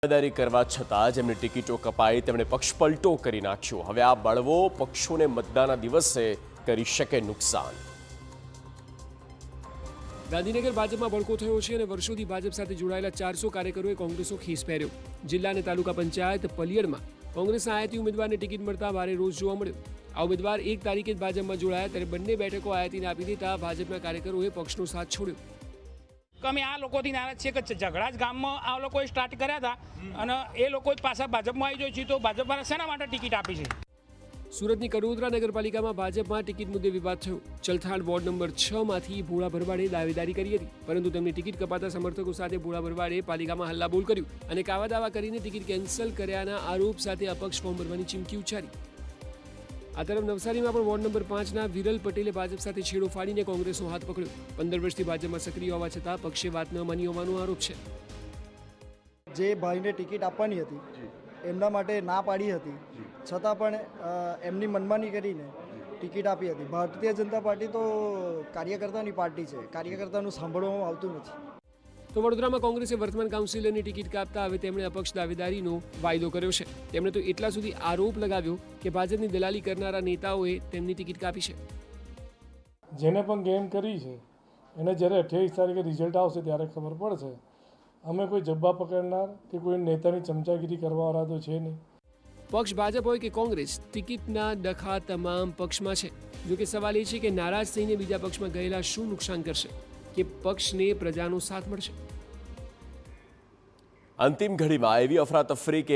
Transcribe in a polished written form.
દાવેદારી કરવા છતાં જેમની ટિકિટો કપાઈ તેમણે પક્ષ પલટો કરી નાખ્યો। હવે આ બળવો પક્ષોને મતદાનના દિવસે કરી શકે નુકસાન। ગાંધીનગર ભાજપમાં ભડકો થયો છે અને વર્ષોથી ભાજપ સાથે જોડાયેલા 400 કાર્યકરોએ કોંગ્રેસનો ખીસ પહેર્યો। જિલ્લા અને તાલુકા પંચાયત પલિયડમાં કોંગ્રેસના આયાતી ઉમેદવારને ટિકિટ મળતા ભારે રોષ જોવા મળ્યો। આ ઉમેદવાર 1 તારીખે જ ભાજપમાં જોડાયા ત્યારે બંને બેઠકો આયાતીને આપી દેતા ભાજપના કાર્યકરોએ પક્ષનો સાથ છોડ્યો। અમે આ લોકોથી નારાજ છે કે ઝઘડા જ ગામમાં આ લોકોએ સ્ટાર્ટ કર્યા હતા અને એ લોકો જ પાછા ભાજપમાં આવી જાય છે, તો ભાજપવાળા શેના માટે ટિકિટ આપી છે? સુરતની કડોદરા નગરપાલિકામાં ભાજપમાં ટિકિટ મુદ્દે વિવાદ થયો। ચલથાણ વોર્ડ નંબર 6 માંથી ભોળા ભરવાડે દાવેદારી કરી હતી, પરંતુ તેમની ટિકિટ કપાતા સમર્થકો સાથે ભોળા ભરવાડે પાલિકામાં હલ્લાબોલ કર્યું અને કાવા દાવા કરીને ટિકિટ કેન્સલ કર્યાના આરોપ સાથે અપક્ષ ફોર્મ ભરવાની ચીમકી ઉચ્ચારી। આ તરફ નવસારીમાં પણ વોર્ડ નંબર 5ના વિરલ પટેલે ભાજપ સાથે છેડો ફાડીને કોંગ્રેસનો હાથ પકડ્યો। 15 વર્ષથી ભાજપમાં સક્રિય હોવા છતાં પક્ષે વાત ન માની હોવાનો આરોપ છે। જે ભાઈને ટિકિટ આપવાની હતી એમના માટે ના પાડી હતી, છતાં પણ એમની મનમાની કરીને ટિકિટ આપી હતી। ભારતીય જનતા પાર્ટી તો કાર્યકર્તાની પાર્ટી છે, કાર્યકર્તાનું સાંભળવામાં આવતું નથી। તો વડોદરામાં કોંગ્રેસે વર્તમાન કાઉન્સિલરની ટિકિટ કાપતા હવે તેમણે અપક્ષ દાવેદારીનો વાયદો કર્યો છે। તેમણે તો એટલા સુધી આરોપ લગાવ્યો કે ભાજપની દલાલી કરનારા નેતાઓએ તેમની ટિકિટ કાપી છે। જેને પણ ગેમ કરી છે એને જ્યારે 28 તારીખે રિઝલ્ટ આવશે ત્યારે ખબર પડશે। અમે કોઈ જબ્બા પકડનાર કે કોઈ નેતાની ચમચાગીરી કરવાવાળા તો છે નહીં। પક્ષ ભાજપ હોય કે કોંગ્રેસ, ટિકિટના ડખા તમામ પક્ષમાં છે। જોકે સવાલ એ છે કે નારાજ થઈને બીજા પક્ષમાં ગયેલા શું નુકસાન કરશે કે પક્ષને પ્રજાનો સાથ મળશે। અંતિમ ઘડીમાં એવી અફરાતફરી કે